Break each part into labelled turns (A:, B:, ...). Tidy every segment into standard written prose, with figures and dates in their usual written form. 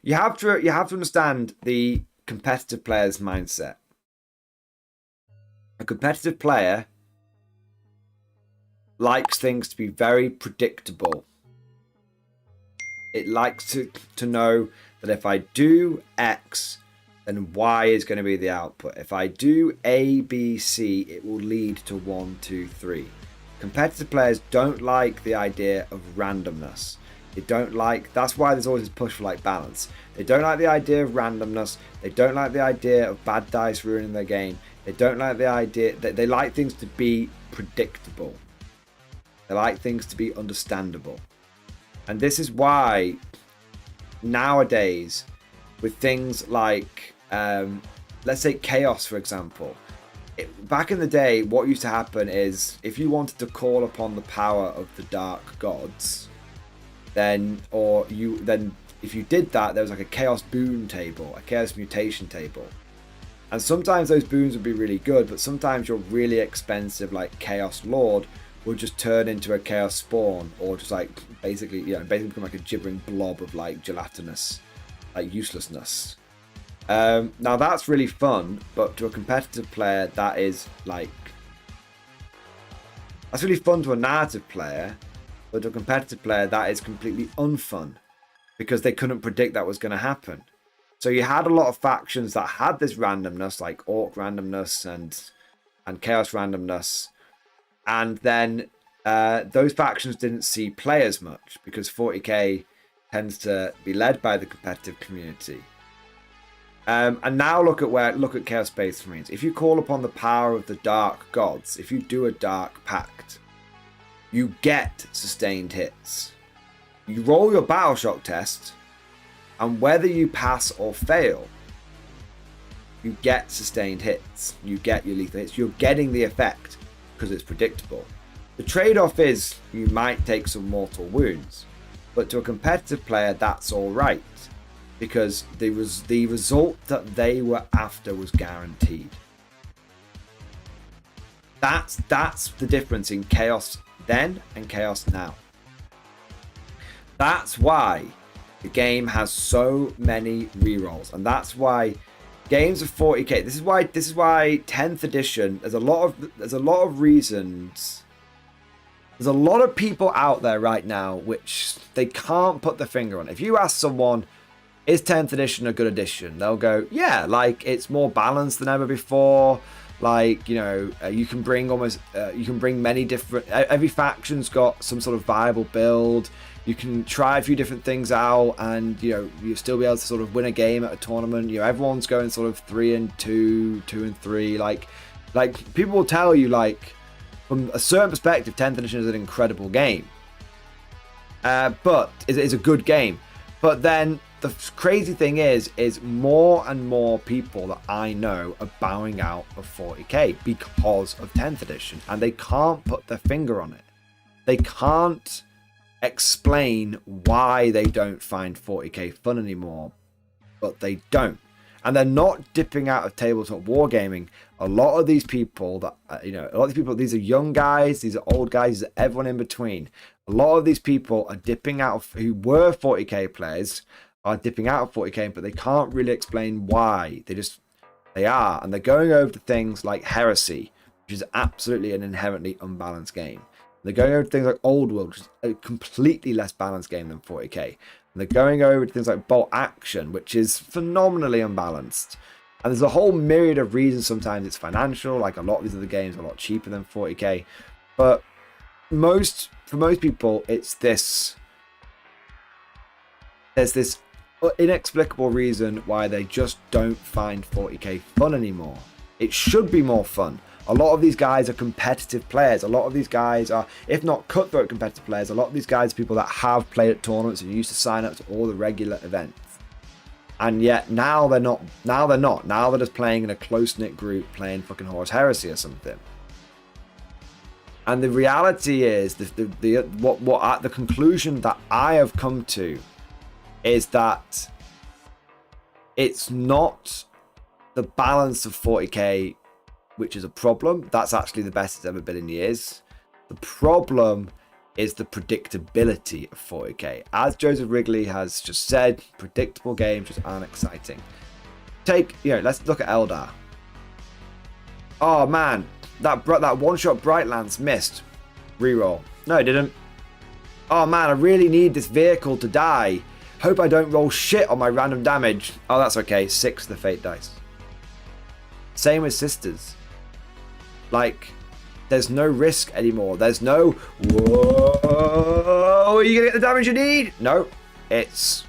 A: you have to understand the competitive player's mindset. A competitive player likes things to be very predictable. It likes to know that if I do X, then Y is going to be the output. If I do A, B, C, it will lead to 1, 2, 3. Competitive players don't like the idea of randomness. They don't like, that's why there's always this push for like balance. They don't like the idea of randomness. They don't like the idea of bad dice ruining their game. They don't like the idea that they like things to be predictable. They like things to be understandable. And this is why nowadays with things like, let's say chaos, for example, back in the day, what used to happen is if you wanted to call upon the power of the dark gods, then if you did that, there was like a chaos boon table, a chaos mutation table. And sometimes those boons would be really good, but sometimes your really expensive like chaos lord would just turn into a chaos spawn, or just like basically become like a gibbering blob of like gelatinous, like uselessness. Now that's really fun, but to a competitive player, that's really fun to a narrative player, but to a competitive player, that is completely unfun because they couldn't predict that was going to happen. So you had a lot of factions that had this randomness, like Orc randomness and Chaos randomness, and then those factions didn't see players much because 40k tends to be led by the competitive community. And now look at Chaos Space Marines. If you call upon the power of the dark gods, if you do a dark pact, you get sustained hits. You roll your battle shock test, and whether you pass or fail, you get sustained hits. You get your lethal hits. You're getting the effect because it's predictable. The trade-off is you might take some mortal wounds, but to a competitive player, that's all right because the result that they were after was guaranteed. That's the difference in chaos then and chaos now. That's why the game has so many rerolls, and that's why games of 40k. This is why 10th edition. There's a lot of reasons. There's a lot of people out there right now which they can't put their finger on. If you ask someone, is 10th edition a good edition? They'll go, yeah, like it's more balanced than ever before. Like, you can bring many different, every faction's got some sort of viable build. You can try a few different things out and, you'll still be able to sort of win a game at a tournament. Everyone's going sort of 3-2, 2-3. Like people will tell you, like, from a certain perspective, 10th edition is an incredible game. But it's a good game. But then the crazy thing is more and more people that I know are bowing out of 40k because of 10th edition, and they can't put their finger on it. They can't explain why they don't find 40k fun anymore, but they don't. And they're not dipping out of tabletop wargaming. A lot of these people these are young guys, these are old guys, these are everyone in between. A lot of these people are dipping out of, who were 40k players, are dipping out of 40k, but they can't really explain why. They are, and they're going over to things like Heresy, which is absolutely an inherently unbalanced game. They're going over to things like Old World, which is a completely less balanced game than 40k. And they're going over to things like Bolt Action, which is phenomenally unbalanced. And there's a whole myriad of reasons. Sometimes it's financial, like a lot of these other games are a lot cheaper than 40k. But for most people, it's this. There's this inexplicable reason why they just don't find 40k fun anymore. It should be more fun. A lot of these guys are competitive players. A lot of these guys are, if not cutthroat competitive players, a lot of these guys are people that have played at tournaments and used to sign up to all the regular events. And yet now they're not. Now they're just playing in a close-knit group, playing fucking Horus Heresy or something. And the reality is, the conclusion that I have come to is that it's not the balance of 40k which is a problem. That's actually the best it's ever been in years. The problem is the predictability of 40k. As Joseph Wrigley has just said, predictable games just aren't exciting. Let's look at Eldar. Oh man, that one-shot Brightlands missed. Reroll. No, it didn't. Oh man, I really need this vehicle to die. Hope I don't roll shit on my random damage. Oh, that's okay. 6 of the fate dice. Same with Sisters. Like, there's no risk anymore. There's no, whoa, are you going to get the damage you need? No, it's,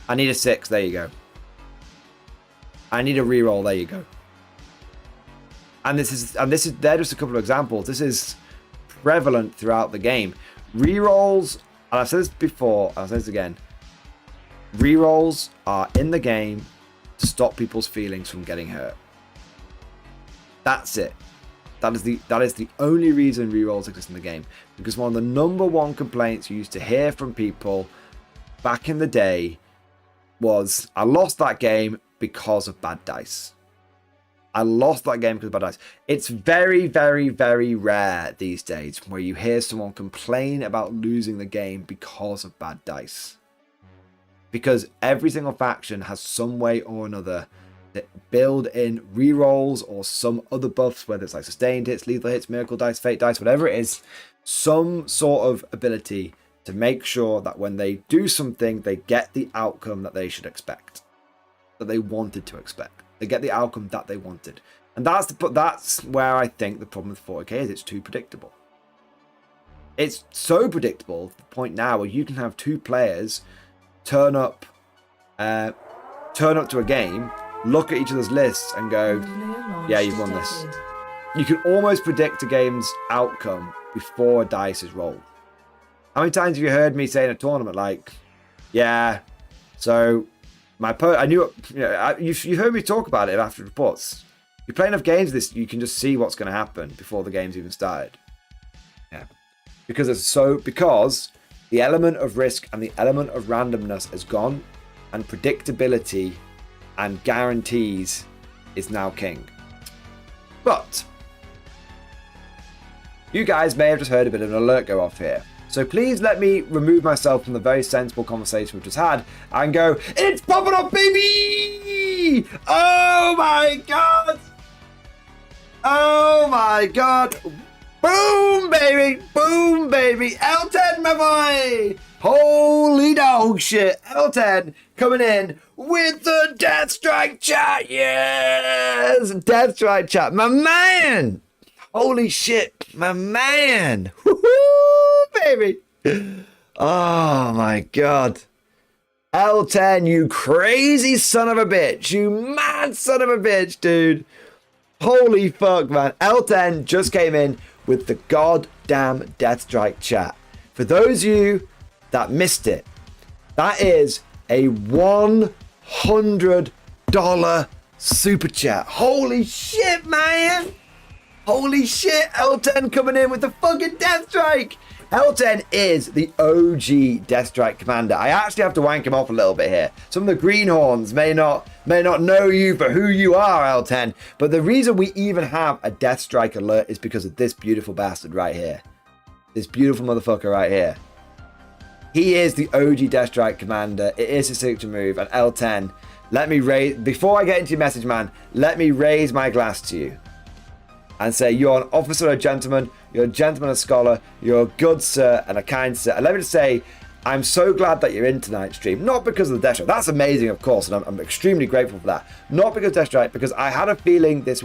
A: I need a 6. There you go. I need a reroll. There you go. And they're just a couple of examples. This is prevalent throughout the game. Rerolls, and I've said this before, I'll say this again. Rerolls are in the game to stop people's feelings from getting hurt. That's it. That is the only reason rerolls exist in the game. Because one of the number one complaints you used to hear from people back in the day was, I lost that game because of bad dice. I lost that game because of bad dice. It's very, very, very rare these days where you hear someone complain about losing the game because of bad dice. Because every single faction has some way or another that build in rerolls or some other buffs, whether it's like sustained hits, lethal hits, miracle dice, fate dice, whatever it is, some sort of ability to make sure that when they do something, they get the outcome that they should expect, that they wanted to expect. They get the outcome that they wanted. And that's where I think the problem with 40k is it's too predictable. It's so predictable to the point now where you can have 2 players turn up to a game, look at each other's lists and go, yeah, you've won this. You can almost predict a game's outcome before a dice is rolled. How many times have you heard me say in a tournament, like, yeah, so I knew, you've heard me talk about it after reports. You play enough games this, you can just see what's going to happen before the game's even started. Yeah, because the element of risk and the element of randomness is gone, and predictability and guarantees is now king. But you guys may have just heard a bit of an alert go off here. So please let me remove myself from the very sensible conversation we've just had and go, it's popping up, baby! Oh my god! Oh my god! Boom, baby! Boom, baby! L10, my boy! Holy dog shit! L10 coming in with the Death Strike chat! Yes! Death Strike chat, my man! Holy shit, my man! Woohoo, baby! Oh my god. L10, you crazy son of a bitch! You mad son of a bitch, dude! Holy fuck, man. L10 just came in with the goddamn Death Strike chat. For those of you that missed it, that is a $100 super chat. Holy shit, man! Holy shit, L10 coming in with the fucking Death Strike! L10 is the OG Death Strike commander. I actually have to wank him off a little bit here. Some of the greenhorns may not know you for who you are, L10. But the reason we even have a Death Strike alert is because of this beautiful bastard right here. This beautiful motherfucker right here. He is the OG Death Strike commander. It is his signature move. And L10, let me raise, before I get into your message, man, let me raise my glass to you and say you're an officer and a gentleman, you're a gentleman and a scholar, you're a good sir and a kind sir. And let me just say, I'm so glad that you're in tonight's stream. Not because of the Death Strike. That's amazing, of course, and I'm extremely grateful for that. Not because of Death Strike, because I had a feeling this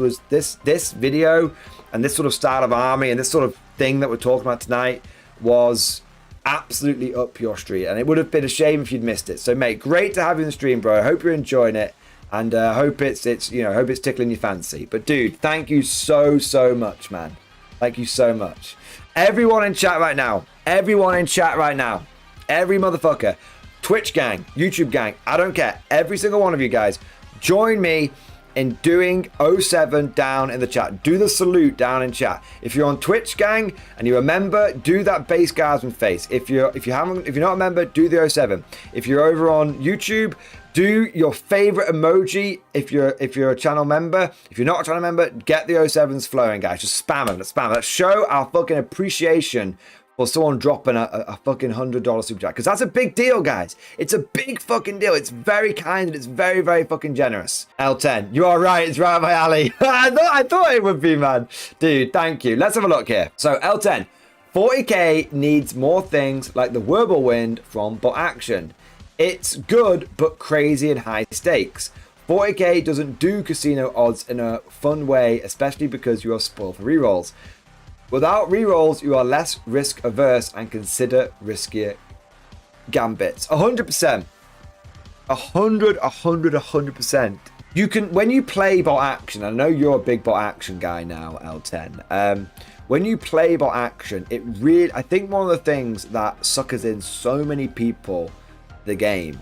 A: video and this sort of style of army and this sort of thing that we're talking about tonight was absolutely up your street. And it would have been a shame if you'd missed it. So, mate, great to have you in the stream, bro. I hope you're enjoying it. And hope it's tickling your fancy. But dude, thank you so much, man. Thank you so much. Everyone in chat right now. Every motherfucker. Twitch gang, YouTube gang, I don't care. Every single one of you guys, join me in doing 07 down in the chat. Do the salute down in chat. If you're on Twitch gang and you're a member, do that base guardsman face. If you're not a member, do the 07. If you're over on YouTube, do your favorite emoji if you're a channel member. If you're not a channel member, get the 07s flowing, guys. Just spam them. Let's show our fucking appreciation or someone dropping a fucking $100 super chat, because that's a big deal, guys. It's a big fucking deal. It's very kind and it's very, very fucking generous. L10, you are right. It's right up my alley. I thought it would be, man. Dude, thank you. Let's have a look here. So L10, 40k needs more things like the Whirlwind from Bot Action. It's good, but crazy and high stakes. 40k doesn't do casino odds in a fun way, especially because you are spoiled for rerolls. Without rerolls, you are less risk averse and consider riskier gambits. 100%. 100%. You can, when you play Bot Action, I know you're a big Bot Action guy now, L10. When you play Bot Action, it really, I think one of the things that suckers in so many people the game,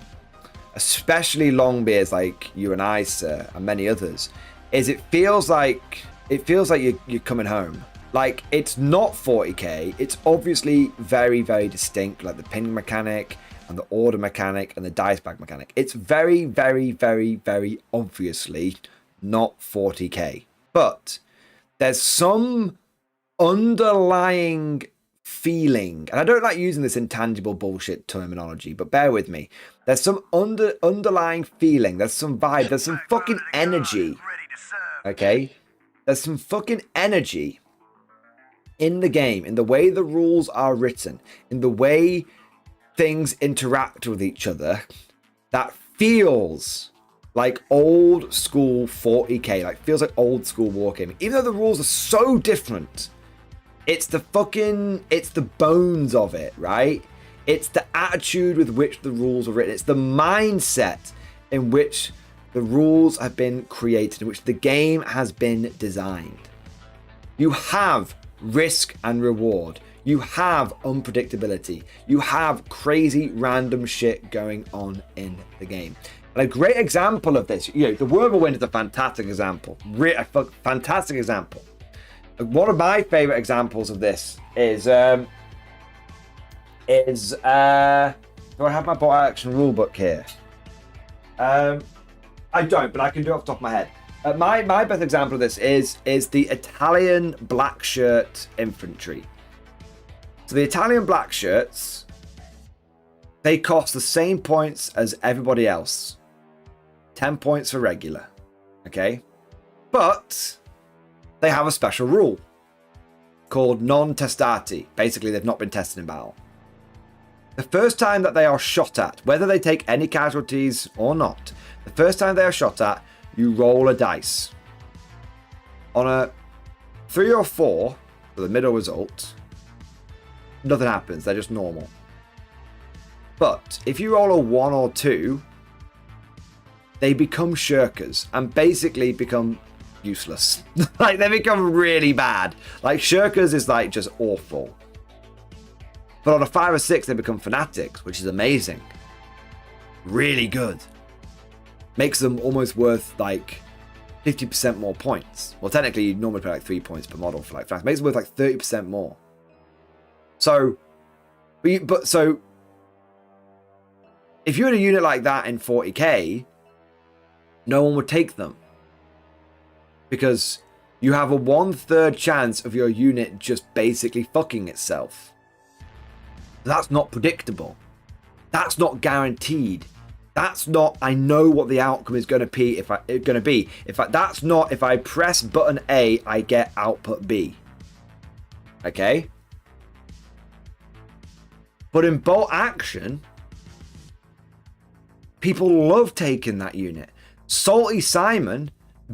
A: especially longbeards like you and I, sir, and many others, is it feels like you're coming home. Like, it's not 40k. It's obviously very, very distinct, like the ping mechanic and the order mechanic and the dice bag mechanic. It's very, very, very, very obviously not 40k. But there's some underlying feeling, and I don't like using this intangible bullshit terminology, but bear with me. There's some underlying feeling. There's some vibe. There's some fucking energy. Okay? There's some fucking energy in the game, in the way the rules are written, in the way things interact with each other, that feels like old school 40k, like feels like old school wargaming. Even though the rules are so different, it's the bones of it, right? It's the attitude with which the rules are written. It's the mindset in which the rules have been created, in which the game has been designed. You have risk and reward. You have unpredictability. You have crazy random shit going on in the game. And a great example of this, the Whirlwind is a fantastic example. A fantastic example. One of my favorite examples of this is do I have my Bot Action rulebook here? I don't, but I can do it off the top of my head. My best example of this is the Italian black shirt infantry. So the Italian black shirts, they cost the same points as everybody else. 10 points for regular. Okay? But they have a special rule called non testati. Basically, they've not been tested in battle. The first time that they are shot at, whether they take any casualties or not, the first time they are shot at, you roll a dice. On a 3 or 4, for the middle result, nothing happens. They're just normal. But if you roll a 1 or 2, they become shirkers and basically become useless. Like, they become really bad. Like, shirkers is like just awful. But on a 5 or 6, they become fanatics, which is amazing. Really good. Makes them almost worth like 50% more points. Well, technically, you'd normally pay like 3 points per model for like fanatics. Makes it worth like 30% more. So if you had a unit like that in 40k, no one would take them. Because you have a 1/3 chance of your unit just basically fucking itself. That's not predictable. That's not guaranteed. That's not, I know what the outcome is going to be if that's not, if I press button A, I get output B. Okay? But in Bot Action, people love taking that unit. Salty Simon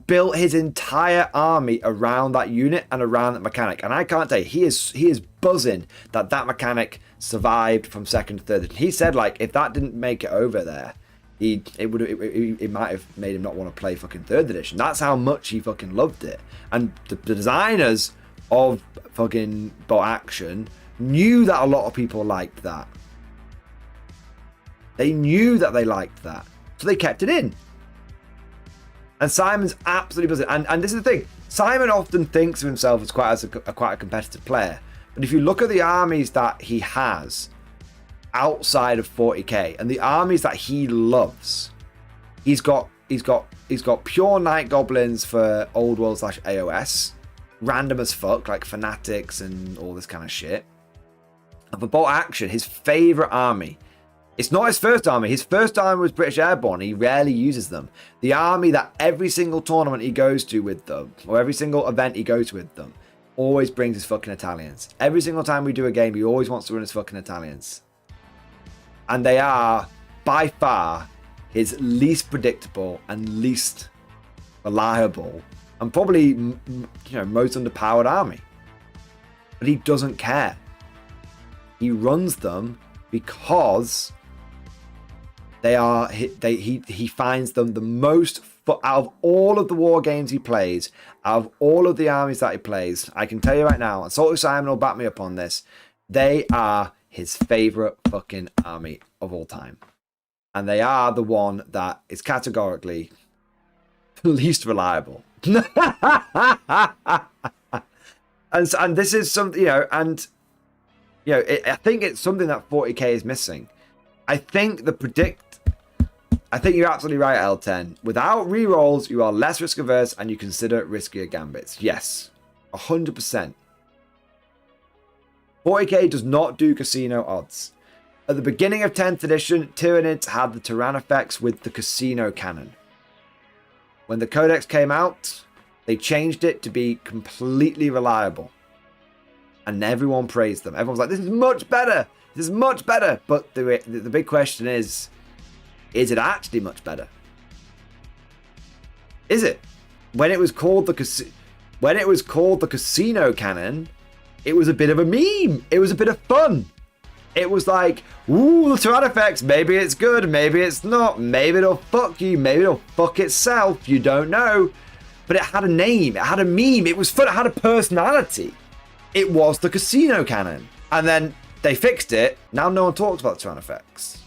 A: built his entire army around that unit and around that mechanic. And I can't tell you, he is buzzing that mechanic survived from 2nd to 3rd. He said, like, if that didn't make it over there, it might have made him not want to play fucking 3rd edition. That's how much he fucking loved it. And the designers of fucking Bot Action knew that a lot of people liked that. They knew that they liked that. So they kept it in. And Simon's absolutely buzzing. And this is the thing. Simon often thinks of himself as quite a competitive player. But if you look at the armies that he has outside of 40k and the armies that he loves, he's got pure night goblins for old world / AOS, random as fuck, like fanatics and all this kind of shit. of a bolt action, his favorite army. It's not his first army. His first army was British Airborne. He rarely uses them. The army that every single tournament he goes to with them, or every single event he goes with them, always brings his fucking Italians. Every single time we do a game, he always wants to run his fucking Italians. And they are, by far, his least predictable and least reliable, and probably, most underpowered army. But he doesn't care. He runs them because he finds them the most, out of all of the war games he plays, out of all of the armies that he plays, I can tell you right now, and Salty Simon will back me up on this, they are his favorite fucking army of all time. And they are the one that is categorically the least reliable. and this is something, I think it's something that 40k is missing. I think you're absolutely right, L10. Without rerolls, you are less risk averse and you consider riskier gambits. Yes, 100%. 40k does not do casino odds. At the beginning of 10th edition, Tyranids had the Tyrann effects with the casino cannon. When the Codex came out, they changed it to be completely reliable. And everyone praised them. Everyone's like, this is much better. This is much better. But the big question is it actually much better? Is it? When it was called the casino cannon, it was a bit of a meme. It was a bit of fun. It was like, ooh, the Tyrann effects, maybe it's good, maybe it's not, maybe it'll fuck you, maybe it'll fuck itself, you don't know. But it had a name, it had a meme, it was fun, it had a personality. It was the casino cannon. And then they fixed it, now no one talks about the Tyrann effects.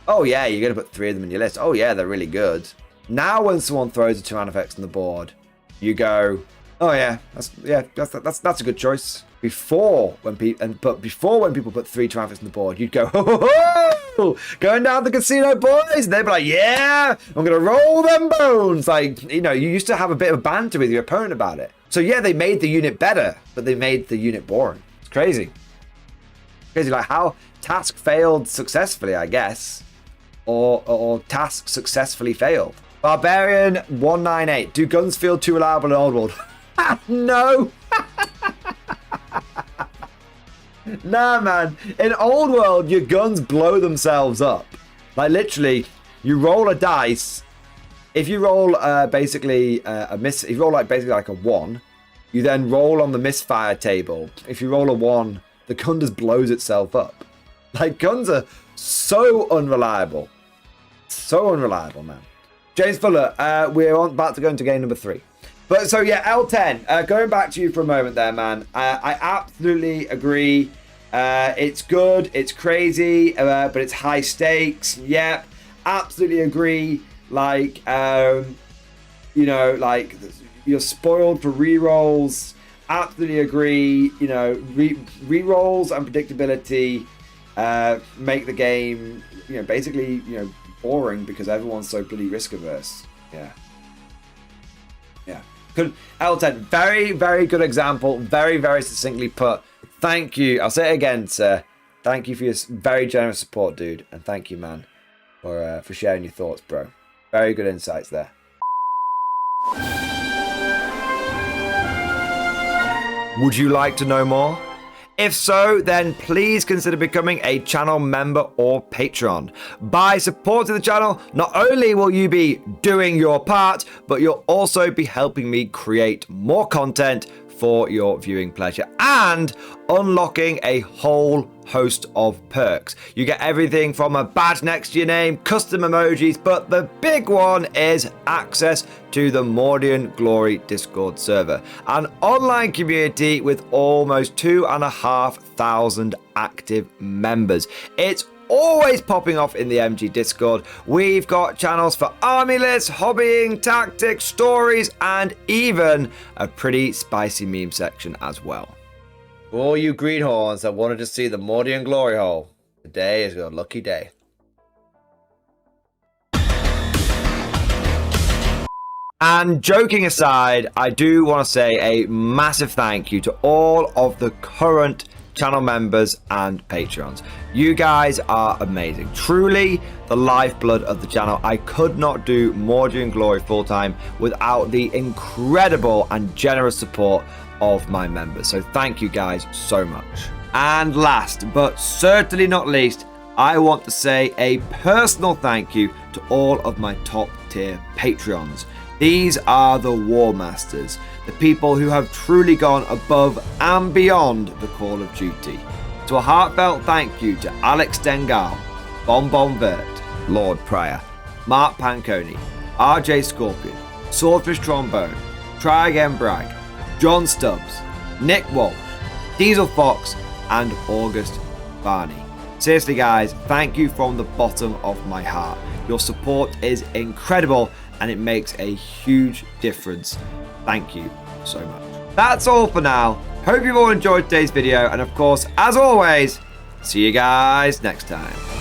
A: Oh yeah, you're going to put 3 of them in your list. Oh yeah, they're really good. Now when someone throws a Tyrann effects on the board, you go, oh yeah, that's a good choice. Before when people put 3 Tyrann effects on the board, you'd go, ho, going down the casino, boys. And they'd be like, yeah, I'm gonna roll them bones. Like, you used to have a bit of banter with your opponent about it. So yeah, they made the unit better, but they made the unit boring. It's crazy. Crazy, like how task failed successfully, I guess, or task successfully failed. Barbarian 198. Do guns feel too reliable in Old World? No. Nah, man. In Old World, your guns blow themselves up. Like, literally, you roll a dice. If you roll basically if you roll basically like a 1, you then roll on the misfire table. If you roll a 1, the gun just blows itself up. Like, guns are so unreliable. So unreliable, man. James Fuller, we're about to go into game number 3. But so yeah, L10, going back to you for a moment there, man. I absolutely agree. It's good, it's crazy, but it's high stakes. Yep, absolutely agree. Like, like you're spoiled for rerolls. Absolutely agree. Rerolls and predictability make the game, basically, boring because everyone's so bloody risk averse. Yeah. Good. L10, very, very good example. Very, very succinctly put. Thank you. I'll say it again, sir. Thank you for your very generous support, dude. And thank you, man, for sharing your thoughts, bro. Very good insights there. Would you like to know more? If so, then please consider becoming a channel member or patron. By supporting the channel, not only will you be doing your part, but you'll also be helping me create more content for your viewing pleasure and unlocking a whole host of perks. You get everything from a badge next to your name, custom emojis, but the big one is access to the Mordian Glory Discord server, an online community with almost 2,500 active members. It's always popping off in the MG Discord. We've got channels for army lists, hobbying, tactics, stories, and even a pretty spicy meme section as well. For all you greenhorns that wanted to see the Mordian glory hole, today is your lucky day. And joking aside, I do want to say a massive thank you to all of the current channel members, and Patreons. You guys are amazing. Truly the lifeblood of the channel. I could not do Mordian Glory full-time without the incredible and generous support of my members. So thank you guys so much. And last but certainly not least, I want to say a personal thank you to all of my top tier Patreons. These are the War Masters, the people who have truly gone above and beyond the call of duty. So a heartfelt thank you to Alex Dengal, Bon Vert, Lord Pryor, Mark Panconi, RJ Scorpion, Swordfish Trombone, Try Again Bragg, John Stubbs, Nick Walsh, Diesel Fox, and August Barney. Seriously guys, thank you from the bottom of my heart. Your support is incredible and it makes a huge difference. Thank you so much. That's all for now. Hope you've all enjoyed today's video, and of course, as always, see you guys next time.